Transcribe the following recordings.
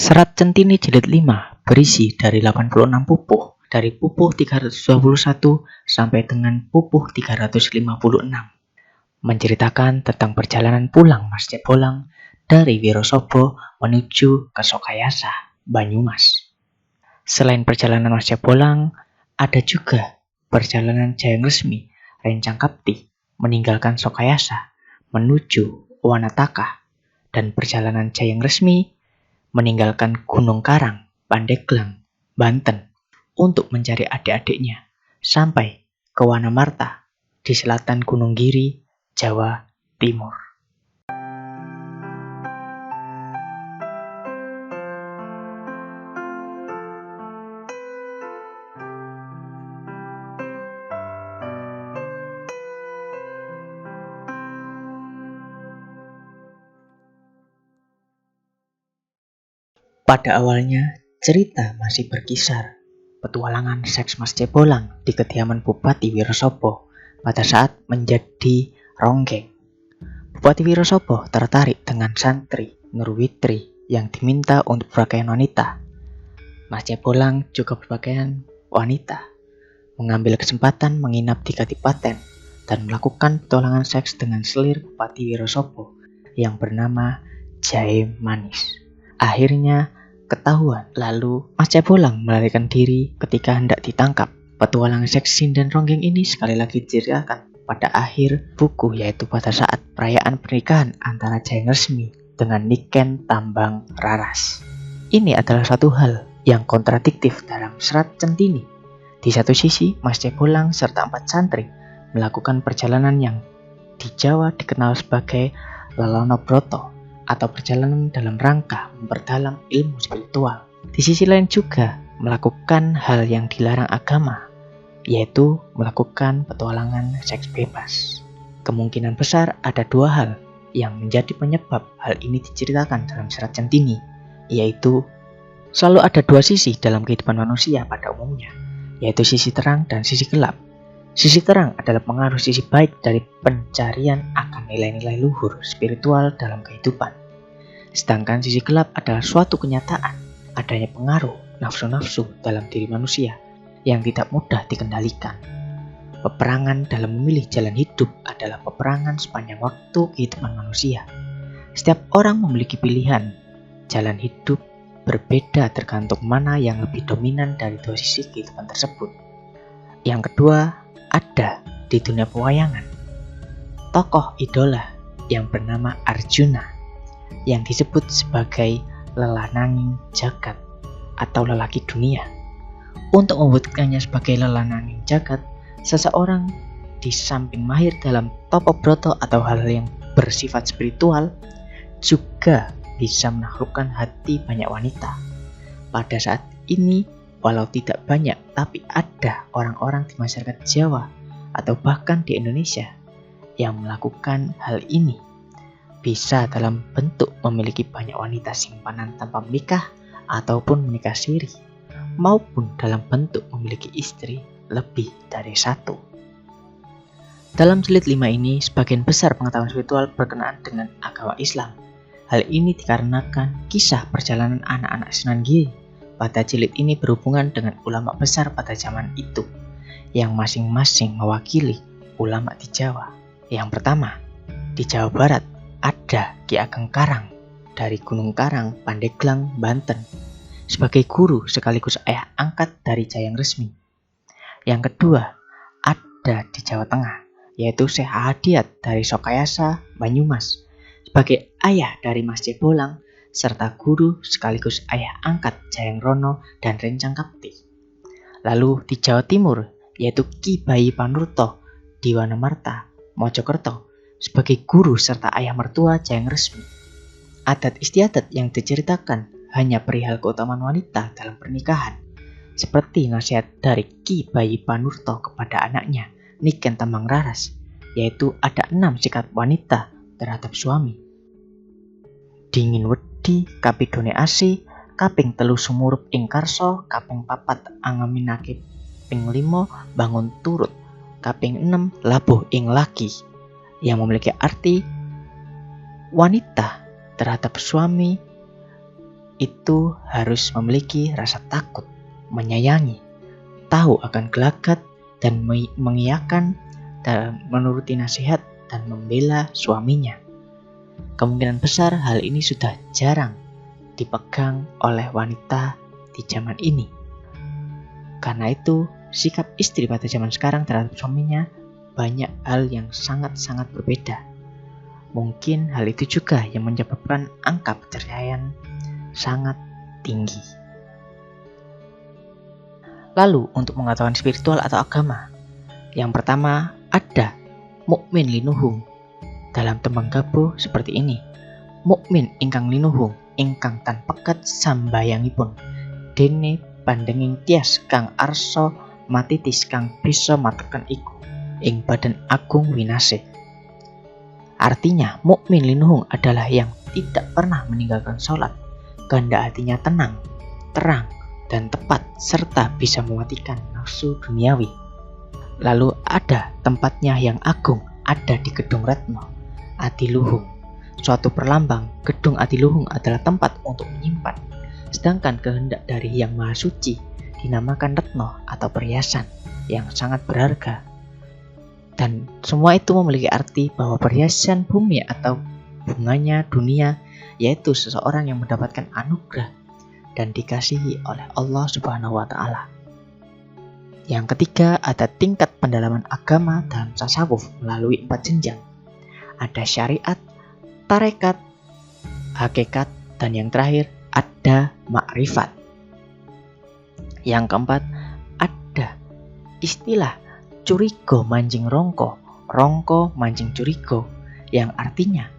Serat Centini Jilid 5 berisi dari 86 pupuh, dari pupuh 321 sampai dengan pupuh 356, menceritakan tentang perjalanan pulang Mas Jebolang dari Wirosobo menuju ke Sokayasa, Banyumas. Selain perjalanan Mas Jebolang, ada juga perjalanan Jayeng Resmi, Rencang Kapti meninggalkan Sokayasa menuju Wanataka, dan perjalanan Jayeng Resmi meninggalkan Gunung Karang, Pandeglang, Banten untuk mencari adik-adiknya sampai ke Wanamarta di selatan Gunung Giri, Jawa Timur. Pada awalnya, cerita masih berkisar petualangan seks Mas Jebolang di kediaman Bupati Wirosobo pada saat menjadi ronggeng. Bupati Wirosobo tertarik dengan santri Nurwitri yang diminta untuk berpakaian wanita. Mas Jebolang juga berpakaian wanita, mengambil kesempatan menginap di Kadipaten dan melakukan petualangan seks dengan selir Bupati Wirosobo yang bernama Jahe Manis. Akhirnya ketahuan, lalu Mas Jebolang melarikan diri ketika hendak ditangkap. Petualangan seks sinden ronggeng ini sekali lagi diceritakan pada akhir buku, yaitu pada saat perayaan pernikahan antara Jayeng Resmi dengan Niken Tambang Raras. Ini adalah satu hal yang kontradiktif dalam Serat Centini. Di satu sisi, Mas Jebolang serta 4 santri melakukan perjalanan yang di Jawa dikenal sebagai Lalono Broto, atau perjalanan dalam rangka memperdalam ilmu spiritual. Di sisi lain juga melakukan hal yang dilarang agama, yaitu melakukan petualangan seks bebas. Kemungkinan besar ada 2 hal yang menjadi penyebab hal ini diceritakan dalam Serat Centini, yaitu selalu ada 2 sisi dalam kehidupan manusia pada umumnya, yaitu sisi terang dan sisi gelap. Sisi terang adalah pengaruh sisi baik dari pencarian akan nilai-nilai luhur spiritual dalam kehidupan. Sedangkan sisi gelap adalah suatu kenyataan adanya pengaruh nafsu-nafsu dalam diri manusia yang tidak mudah dikendalikan. Peperangan dalam memilih jalan hidup adalah peperangan sepanjang waktu kehidupan manusia. Setiap orang memiliki pilihan. Jalan hidup berbeda tergantung mana yang lebih dominan dari 2 sisi kehidupan tersebut. Yang kedua, ada di dunia pewayangan tokoh idola yang bernama Arjuna, yang disebut sebagai lelananging jagat atau lelaki dunia. Untuk membuktikannya sebagai lelananging jagat, seseorang di samping mahir dalam topo broto atau hal yang bersifat spiritual, juga bisa menaklukkan hati banyak wanita. Pada saat ini, walau tidak banyak, tapi ada orang-orang di masyarakat Jawa atau bahkan di Indonesia yang melakukan hal ini. Bisa dalam bentuk memiliki banyak wanita simpanan tanpa menikah ataupun menikah siri, maupun dalam bentuk memiliki istri lebih dari 1. Dalam jilid 5 ini, sebagian besar pengetahuan spiritual berkenaan dengan agama Islam. Hal ini dikarenakan kisah perjalanan anak-anak Sunan Giri pada jilid ini berhubungan dengan ulama besar pada zaman itu, yang masing-masing mewakili ulama di Jawa. Yang pertama, di Jawa Barat ada Ki Ageng Karang dari Gunung Karang, Pandeglang, Banten, sebagai guru sekaligus ayah angkat dari Jayeng Resmi. Yang kedua, ada di Jawa Tengah, yaitu Syekh Ahadiat dari Sokayasa, Banyumas, sebagai ayah dari Mas Jebolang serta guru sekaligus ayah angkat Jayeng Rono dan Rencang Kapti. Lalu di Jawa Timur, yaitu Ki Bayi Panurto di Wanamarta, Mojokerto, sebagai guru serta ayah mertua Jayeng Resmi. Adat istiadat yang diceritakan hanya perihal keutamaan wanita dalam pernikahan, seperti nasihat dari Ki Bayi Panurto kepada anaknya Niken Tambang Raras, yaitu ada 6 sikap wanita terhadap suami. Dingin wedi kapidone asi, kaping 3 sumurup ing karso, kaping 4 angaminake, ping 5 bangun turut, kaping 6 labuh ing laki, yang memiliki arti wanita terhadap suami itu harus memiliki rasa takut, menyayangi, tahu akan gelagat, dan mengiyakan dan menuruti nasihat dan membela suaminya. Kemungkinan besar hal ini sudah jarang dipegang oleh wanita di zaman ini. Karena itu, sikap istri pada zaman sekarang terhadap suaminya banyak hal yang sangat-sangat berbeda. Mungkin hal itu juga yang menyebabkan angka perceraian sangat tinggi. Lalu untuk pengetahuan spiritual atau agama, yang pertama ada mukmin linuhung. Dalam tembang gabuh seperti ini, mukmin ingkang linuhung ingkang tan pekat sambayangipun dene pandenging tias kang arso matitis kang bisa mateken iku ing badan agung winase. Artinya mukmin linuhung adalah yang tidak pernah meninggalkan sholat, kehendak hatinya tenang, terang, dan tepat, serta bisa mematikan nafsu duniawi. Lalu ada tempatnya yang agung, ada di Gedung Retno Adiluhung. Suatu perlambang, Gedung Adiluhung adalah tempat untuk menyimpan. Sedangkan kehendak dari Yang Maha Suci dinamakan Retno atau perhiasan yang sangat berharga. Dan semua itu memiliki arti bahwa perhiasan bumi atau bunganya dunia, yaitu seseorang yang mendapatkan anugerah dan dikasihi oleh Allah Subhanahu wa Ta'ala. Yang ketiga, ada tingkat pendalaman agama dalam tasawuf melalui 4 jenjang. Ada syariat, tarekat, hakikat, dan yang terakhir ada makrifat. Yang keempat, ada istilah curigo mancing rongko, rongko mancing curigo, yang artinya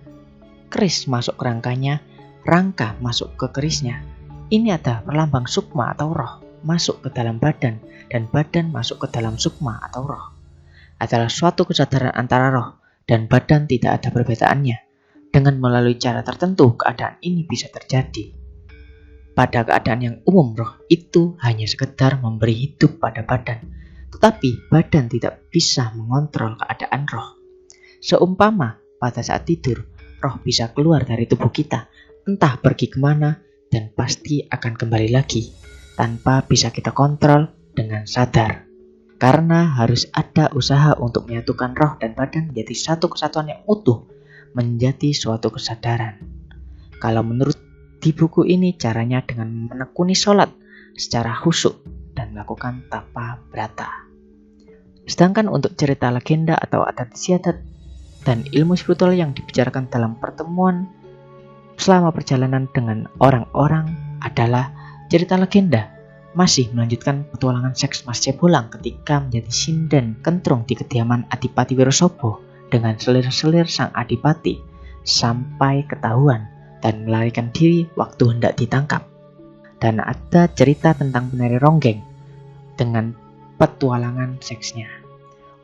keris masuk ke rangkanya, rangka masuk ke kerisnya. Ini ada perlambang sukma atau roh masuk ke dalam badan, dan badan masuk ke dalam sukma atau roh. Adalah suatu kesadaran antara roh dan badan tidak ada perbedaannya. Dengan melalui cara tertentu, keadaan ini bisa terjadi. Pada keadaan yang umum, roh itu hanya sekedar memberi hidup pada badan, tetapi badan tidak bisa mengontrol keadaan roh. Seumpama pada saat tidur, roh bisa keluar dari tubuh kita, entah pergi kemana, dan pasti akan kembali lagi tanpa bisa kita kontrol dengan sadar. Karena harus ada usaha untuk menyatukan roh dan badan menjadi satu kesatuan yang utuh, menjadi suatu kesadaran. Kalau menurut di buku ini, caranya dengan menekuni sholat secara khusyuk dan melakukan tapa brata. Sedangkan untuk cerita legenda atau adat istiadat dan ilmu spiritual yang dibicarakan dalam pertemuan selama perjalanan dengan orang-orang adalah cerita legenda masih melanjutkan petualangan seks Mas Cebolang ketika menjadi sinden kentrung di kediaman Adipati Wirosobo dengan selir-selir sang adipati sampai ketahuan dan melarikan diri waktu hendak ditangkap. Dan ada cerita tentang penari ronggeng dengan petualangan seksnya.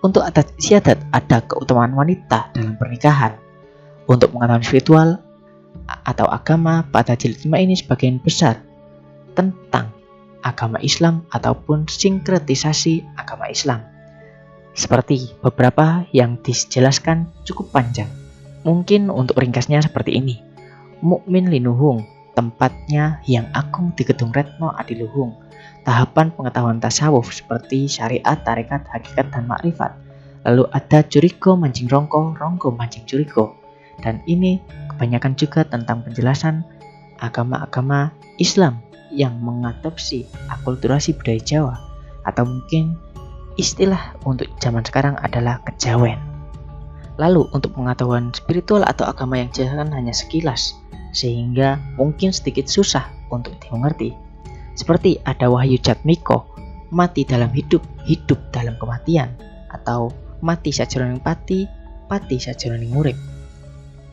Untuk adat istiadat ada keutamaan wanita dalam pernikahan. Untuk pengetahuan spiritual atau agama pada jilid 5 ini sebagian besar tentang agama Islam ataupun sinkretisasi agama Islam. Seperti beberapa yang dijelaskan cukup panjang. Mungkin untuk ringkasnya seperti ini. Mukmin linuhung, tempatnya yang agung di Gedung Retno Adiluhung. Tahapan pengetahuan tasawuf seperti syariat, tarekat, hakikat, dan makrifat. Lalu ada curigo mancing rongko, rongko mancing curigo. Dan ini kebanyakan juga tentang penjelasan agama-agama Islam yang mengadopsi akulturasi budaya Jawa, atau mungkin istilah untuk zaman sekarang adalah kejawen. Lalu untuk pengetahuan spiritual atau agama yang dijelaskan hanya sekilas, sehingga mungkin sedikit susah untuk dimengerti. Seperti ada Wahyu Jatmiko, mati dalam hidup, hidup dalam kematian, atau mati sajroning pati, pati sajroning urip.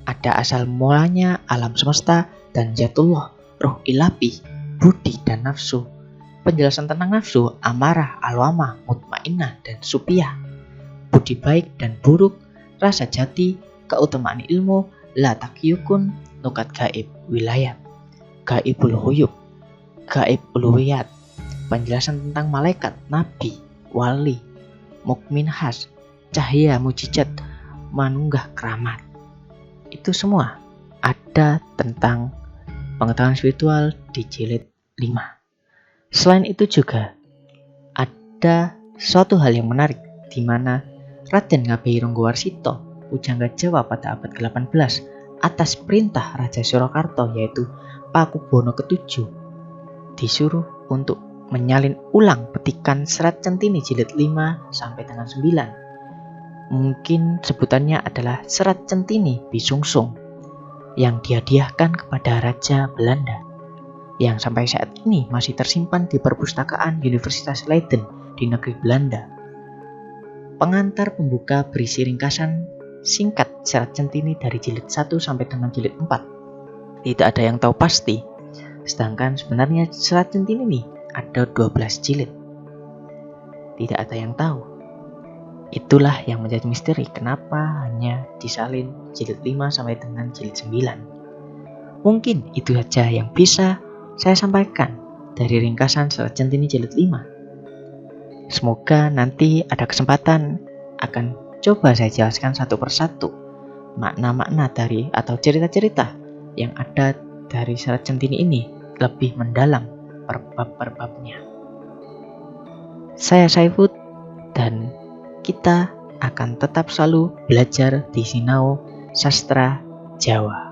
Ada asal mulanya alam semesta dan zatullah, roh ilahi, budi dan nafsu. Penjelasan tentang nafsu, amarah, alwamah, mutmainnah, dan supiyah. Budi baik dan buruk, rasa jati, keutamaan ilmu, la takyukun, nukat gaib, wilayah, gaibul huyub, gaib uluhiyat. Penjelasan tentang malaikat, nabi, wali, mukmin khas, cahaya mujizat, manunggah keramat. Itu semua ada tentang pengetahuan spiritual di jilid 5. Selain itu juga ada suatu hal yang menarik di mana Raden Ngabei Ronggowarsito, pujangga Jawa pada abad ke-18 atas perintah Raja Surakarta yaitu Pakubono ke-7 disuruh untuk menyalin ulang petikan Serat Centini jilid 5 sampai dengan 9. Mungkin sebutannya adalah Serat Centini Bisungsung yang dihadiahkan kepada Raja Belanda, yang sampai saat ini masih tersimpan di perpustakaan Universitas Leiden di negeri Belanda. Pengantar pembuka berisi ringkasan singkat Serat Centini dari jilid 1 sampai dengan jilid 4. Tidak ada yang tahu pasti, sedangkan sebenarnya Serat Centini ini ada 12 jilid. Tidak ada yang tahu. Itulah yang menjadi misteri kenapa hanya disalin jilid 5 sampai dengan jilid 9. Mungkin itu saja yang bisa saya sampaikan dari ringkasan Serat Centini jilid 5. Semoga nanti ada kesempatan akan coba saya jelaskan satu persatu makna-makna dari atau cerita-cerita yang ada dari Serat Centini ini lebih mendalam per bab-babnya. Saya Saifud dan kita akan tetap selalu belajar di Sinau Sastra Jawa.